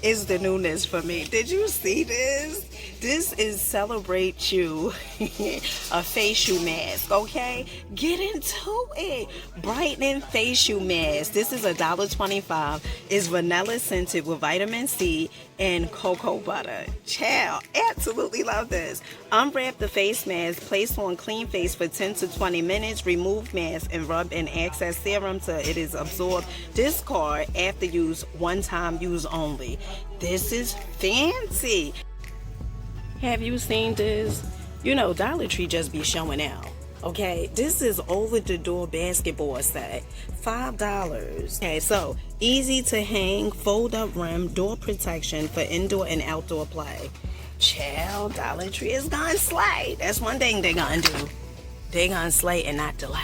is the newness for me. Did you see this? This is Celebrate You, a facial mask, okay? Get into it. Brightening facial mask. This is $1.25. It's vanilla scented with vitamin C and cocoa butter. Child, absolutely love this. Unwrap the face mask, place on clean face for 10 to 20 minutes, remove mask and rub in excess serum till it is absorbed. Discard after use, one time use only. This is fancy. Have you seen this? You know, Dollar Tree just be showing out. Okay, this is over the door basketball set, $5. Okay, so easy to hang, fold up rim, door protection for indoor and outdoor play. Child, Dollar Tree is gonna slay. That's one thing they're gonna do. They're gonna slay and not delay.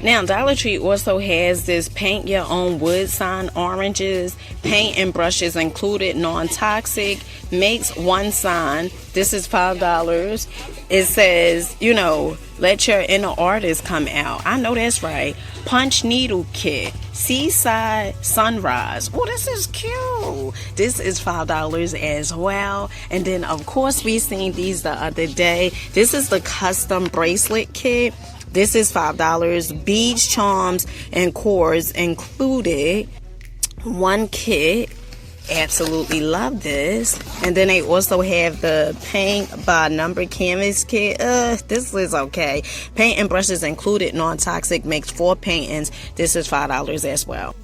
Now, Dollar Tree also has this paint your own wood sign oranges, paint and brushes included, non-toxic, makes one sign. This is $5. It says, you know, let your inner artist come out. I know that's right. Punch needle kit, seaside sunrise. Oh, this is cute. This is $5 as well. And then, of course, we seen these the other day. This is the custom bracelet kit. This is $5. Beads, charms, and cords included. One kit. Absolutely love this. And then they also have the paint by number canvas kit. This is okay. Paint and brushes included, non-toxic, makes 4 paintings. This is $5 as well.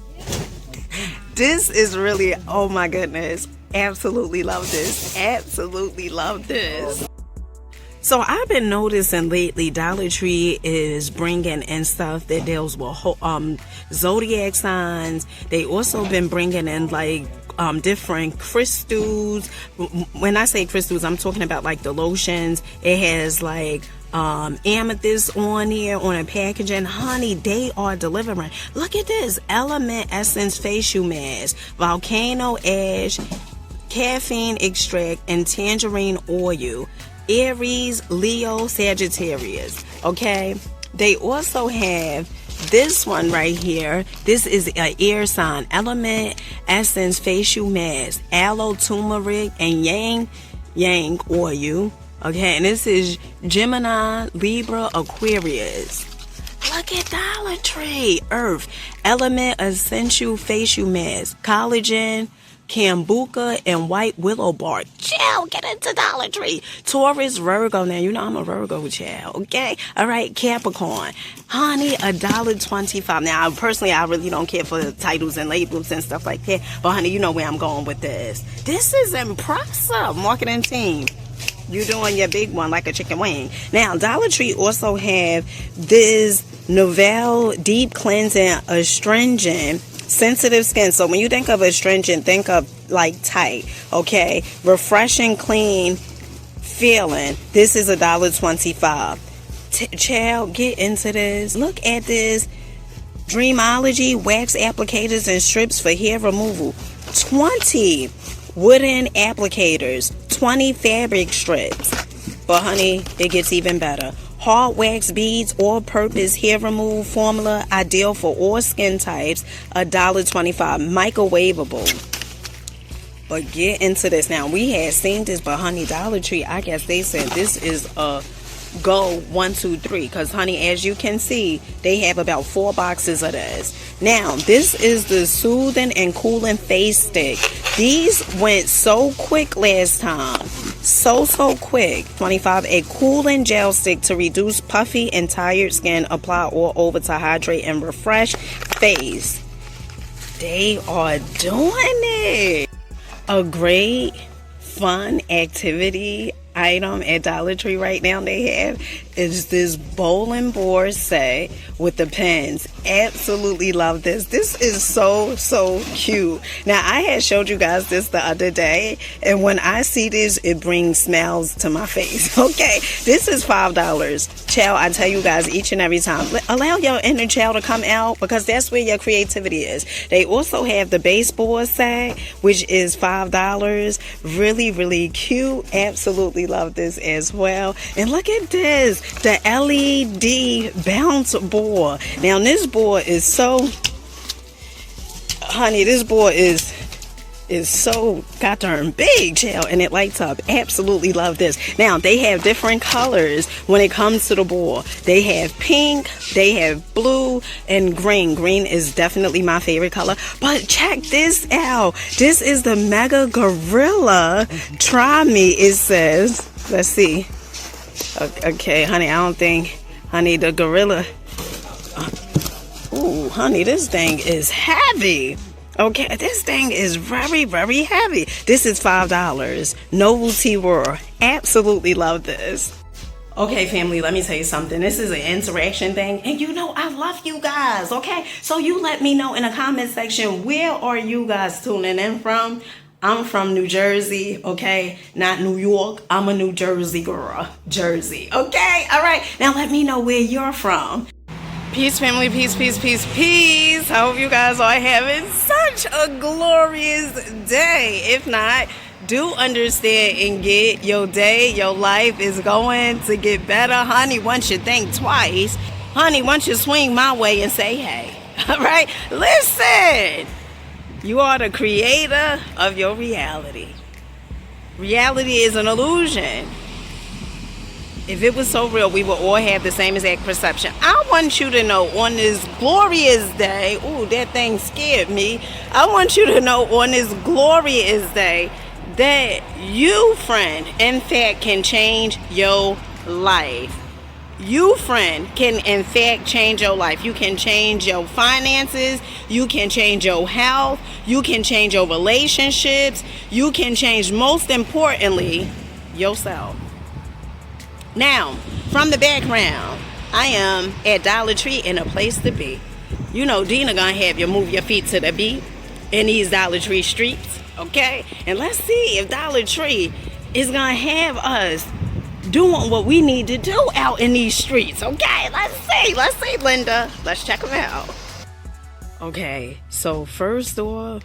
This is really, oh my goodness. Absolutely love this. Absolutely love this. So I've been noticing lately Dollar Tree is bringing in stuff that deals with zodiac signs. They also been bringing in like different crystals. When I say crystals, I'm talking about like the lotions. It has like amethyst on here on a packaging. Honey, they are delivering. Look at this Element Essence facial mask, volcano ash, caffeine extract, and tangerine oil. Aries, Leo, Sagittarius. Okay, they also have this one right here. This is an air sign, Element Essence facial mask, aloe, turmeric, and yang oil. Okay, and this is Gemini, Libra, Aquarius. Look at Dollar Tree. Earth, Element Essential facial mask, collagen, Cambuca, and white willow bark. Child, get into Dollar Tree. Taurus, Virgo. Now, you know I'm a Virgo child, okay? All right, Capricorn. Honey, $1.25. Now, personally, I really don't care for the titles and labels and stuff like that. But, honey, you know where I'm going with this. This is impressive. Marketing team. You doing your big one like a chicken wing. Now, Dollar Tree also have this Nouvelle Deep Cleansing Astringent sensitive skin. So when you think of astringent, think of like tight, okay? Refreshing, clean feeling. This is $1.25. Child, get into this. Look at this. Dreamology wax applicators and strips for hair removal. 20 wooden applicators, 20 fabric strips. But honey, it gets even better. Hard wax beads, all-purpose hair removal formula, ideal for all skin types, $1.25, microwavable. But get into this. Now, we had seen this, but honey, Dollar Tree, I guess they said this is a go 1, 2, 3. Because honey, as you can see, they have about 4 boxes of this. Now, this is the soothing and cooling face stick. These went so quick last time. So quick. 25, a cooling gel stick to reduce puffy and tired skin. Apply all over to hydrate and refresh face. They are doing it. A great fun activity item at Dollar Tree right now they have is this bowling board set with the pins. Absolutely love this. This is so cute. Now, I had showed you guys this the other day, and when I see this, it brings smiles to my face. Okay, this is $5. Child, I tell you guys each and every time, allow your inner child to come out, because that's where your creativity is. They also have the baseball set, which is $5. Really cute. Absolutely love this as well. And look at this, the LED bounce board. Now, this board is so, honey, this board is is so goddamn big, child, and it lights up. Absolutely love this. Now, they have different colors when it comes to the ball. They have pink, they have blue, and green. Green is definitely my favorite color. But check this out. This is the Mega Gorilla. Try me, it says. Let's see. Okay, honey, I don't think, honey, the Gorilla. Ooh, honey, this thing is heavy. Okay, this thing is very, very heavy. This is $5. Novelty World. Absolutely love this. Okay, family, let me tell you something. This is an interaction thing, and you know I love you guys, okay? So you let me know in the comment section, where are you guys tuning in from? I'm from New Jersey, okay? Not New York. I'm a New Jersey girl. Jersey, okay? All right, now let me know where you're from. Peace, family, peace, peace, peace, peace. I hope you guys are having such a glorious day. If not, do understand and get your day, your life is going to get better. Honey, once you think twice, honey, once you swing my way and say, hey, all right? Listen, you are the creator of your reality. Reality is an illusion. If it was so real, we would all have the same exact perception. I want you to know on this glorious day, ooh, that thing scared me. I want you to know on this glorious day that you, friend, in fact, can change your life. You, friend, can in fact change your life. You can change your finances. You can change your health. You can change your relationships. You can change, most importantly, yourself. Now, from the background, I am at Dollar Tree in a place to be. You know, Dina gonna have you move your feet to the beat in these Dollar Tree streets, okay? And let's see if Dollar Tree is gonna have us doing what we need to do out in these streets, okay? Let's see, Linda. Let's check them out. Okay, so first off,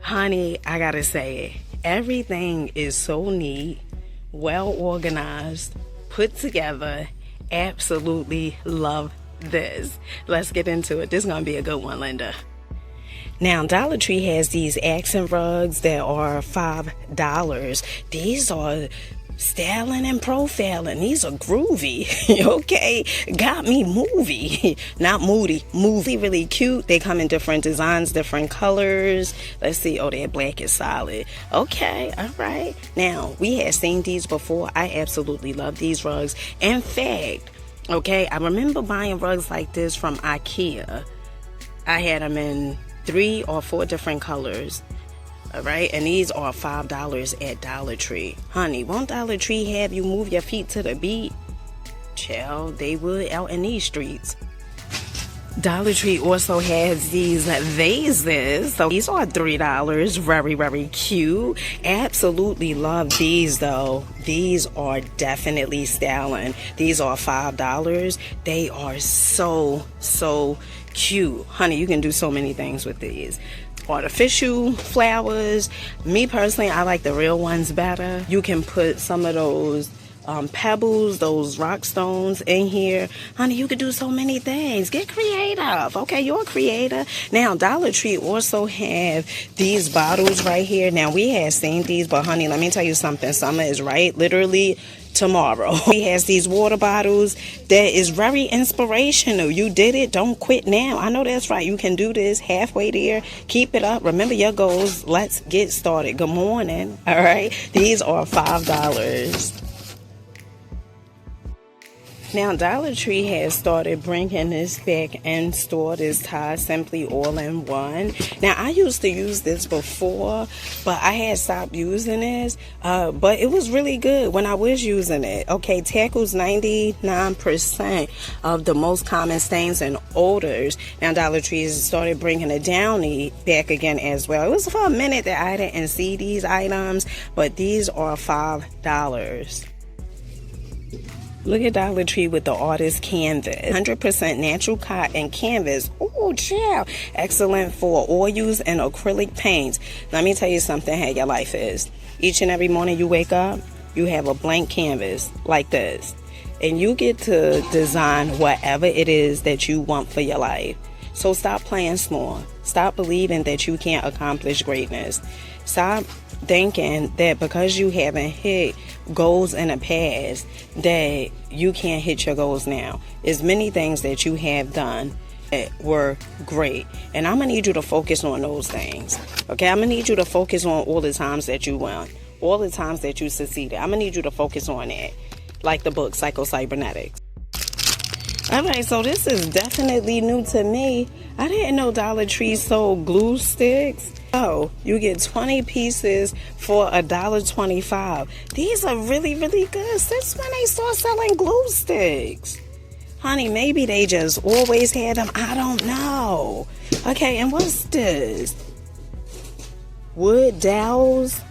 honey, I gotta say, everything is so neat, well organized, put together. Absolutely love this. Let's get into it. This is gonna be a good one, Linda. Now, Dollar Tree has these accent rugs that are $5. These are styling and profiling. These are groovy, okay? Got me movie, not moody, movie. Really cute. They come in different designs, different colors. Let's see. Oh, that black is solid. Okay, all right. Now, we had seen these before. I absolutely love these rugs. In fact, okay, I remember buying rugs like this from IKEA. I had them in 3 or 4 different colors. All right, and these are $5 at Dollar Tree. Honey, won't Dollar Tree have you move your feet to the beat? Child, they would out in these streets. Dollar Tree also has these vases. So these are $3. Very, very cute. Absolutely love these though. These are definitely styling. These are $5. They are so cute. Honey, you can do so many things with these. Artificial flowers. Me personally, I like the real ones better. You can put some of those pebbles, those rock stones in here. Honey, you could do so many things. Get creative. Okay, you're a creator. Now, Dollar Tree also have these bottles right here. Now, we had seen these, but honey, let me tell you something. Summer is right literally tomorrow. He has these water bottles that is very inspirational. You did it. Don't quit now. I know that's right. You can do this halfway there. Keep it up. Remember your goals. Let's get started. Good morning. All right. These are $5. Now, Dollar Tree has started bringing this back in store, this Tide Simply All-in-One. Now, I used to use this before, but I had stopped using this, but it was really good when I was using it. Okay, tackles 99% of the most common stains and odors. Now, Dollar Tree has started bringing the Downy back again as well. It was for a minute that I didn't see these items, but these are $5. Look at Dollar Tree with the artist canvas. 100% natural cotton canvas. Oh, child. Excellent for oils and acrylic paints. Let me tell you something how your life is. Each and every morning you wake up, you have a blank canvas like this. And you get to design whatever it is that you want for your life. So stop playing small. Stop believing that you can't accomplish greatness. Stop thinking that because you haven't hit goals in the past that you can't hit your goals now. There's many things that you have done that were great, and I'm gonna need you to focus on those things. Okay, I'm gonna need you to focus on all the times that you won, all the times that you succeeded. I'm gonna need you to focus on that, like the book Psycho-Cybernetics. All right, so this is definitely new to me. I didn't know Dollar Tree sold glue sticks. Oh, you get 20 pieces for $1.25. These are really, really good. Since when they start selling glue sticks? Honey, maybe they just always had them. I don't know. Okay, and what's this? Wood dowels.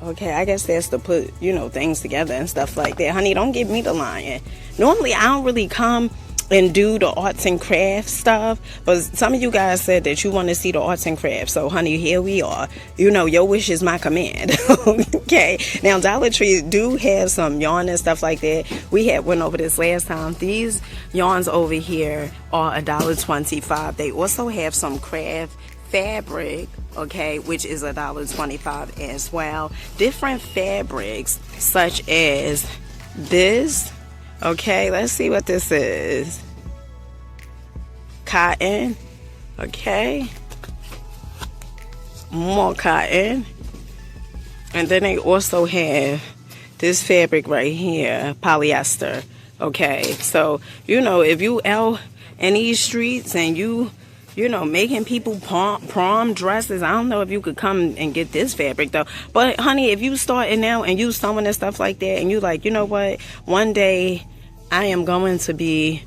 Okay, I guess that's to put, things together and stuff like that. Honey, don't give me the lying. Normally, I don't really come and do the arts and crafts stuff, but some of you guys said that you want to see the arts and crafts. So, honey, here we are. Your wish is my command. Okay. Now, Dollar Tree do have some yarn and stuff like that. We had went over this last time. These yarns over here are $1.25. They also have some craft fabric, okay, which is $1.25 as well. Different fabrics such as this. Okay, let's see what this is. Cotton. Okay. More cotton. And then they also have this fabric right here, polyester. Okay, so, if you out in these streets and you making people prom dresses. I don't know if you could come and get this fabric though. But honey, if you starting now and you sewing and stuff like that, and you like, what? One day I am going to be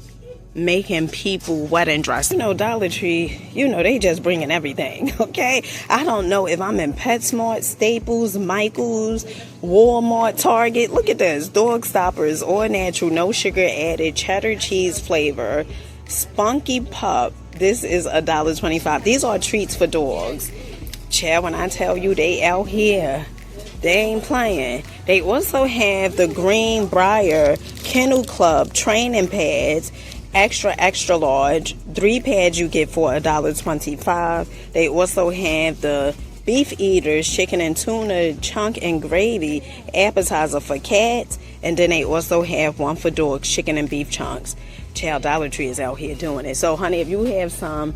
making people wedding dresses. Dollar Tree, they just bringing everything, okay? I don't know if I'm in PetSmart, Staples, Michaels, Walmart, Target. Look at this. Dog Stoppers, all natural, no sugar added, cheddar cheese flavor, Spunky Pup. This is $1.25. These are treats for dogs. Child, when I tell you they out here, they ain't playing. They also have the Greenbrier Kennel Club training pads, extra large. 3 pads you get for $1.25. They also have the Beef Eaters chicken and tuna chunk and gravy appetizer for cats. And then they also have one for dogs, chicken and beef chunks. Child, Dollar Tree is out here doing it. So, honey, if you have some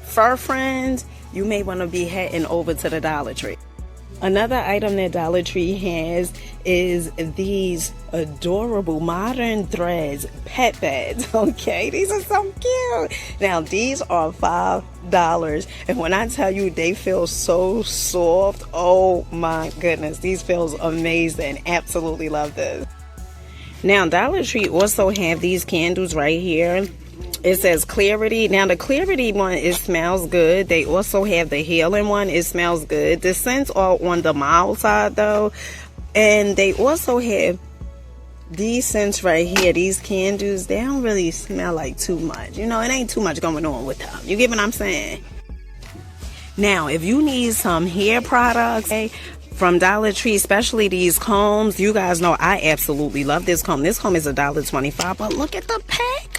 fur friends, you may want to be heading over to the Dollar Tree. Another item that Dollar Tree has is these adorable modern threads pet beds. Okay, these are so cute. Now, these are $5. And when I tell you they feel so soft, oh my goodness, these feels amazing. Absolutely love this. Now, Dollar Tree also have these candles right here. It says Clarity. Now, the Clarity one, it smells good. They also have the Healing one. It smells good. The scents are on the mild side, though. And they also have these scents right here. These candles, they don't really smell like too much. It ain't too much going on with them. You get what I'm saying? Now, if you need some hair products, from Dollar Tree, especially these combs, you guys know I absolutely love this comb. This comb is $1.25, but look at the pack.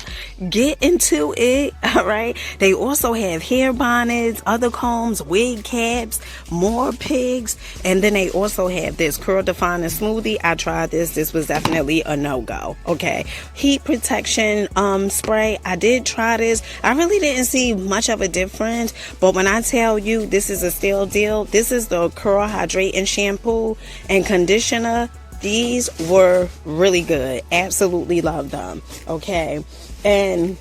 Get into it, all right? They also have hair bonnets, other combs, wig caps, more pigs, and then they also have this curl defining smoothie. I tried this. This was definitely a no-go, okay? Heat protection spray. I did try this. I really didn't see much of a difference, but when I tell you this is a steal deal, this is the Curl Hydrating shampoo and conditioner. These were really good. Absolutely love them. Okay, and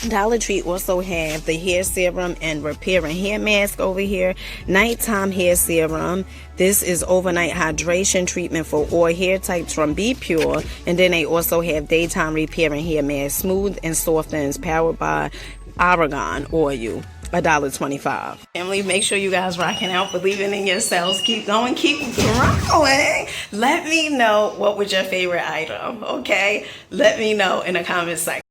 Dollar Tree also have the hair serum and repairing hair mask over here. Nighttime hair serum. This is overnight hydration treatment for all hair types from Be Pure. And then they also have daytime repairing hair mask, smooth and softens, powered by argan oil. $1.25. Family, make sure you guys rocking out, believing in yourselves. Keep going, keep growing. Let me know what was your favorite item, okay? Let me know in the comment section.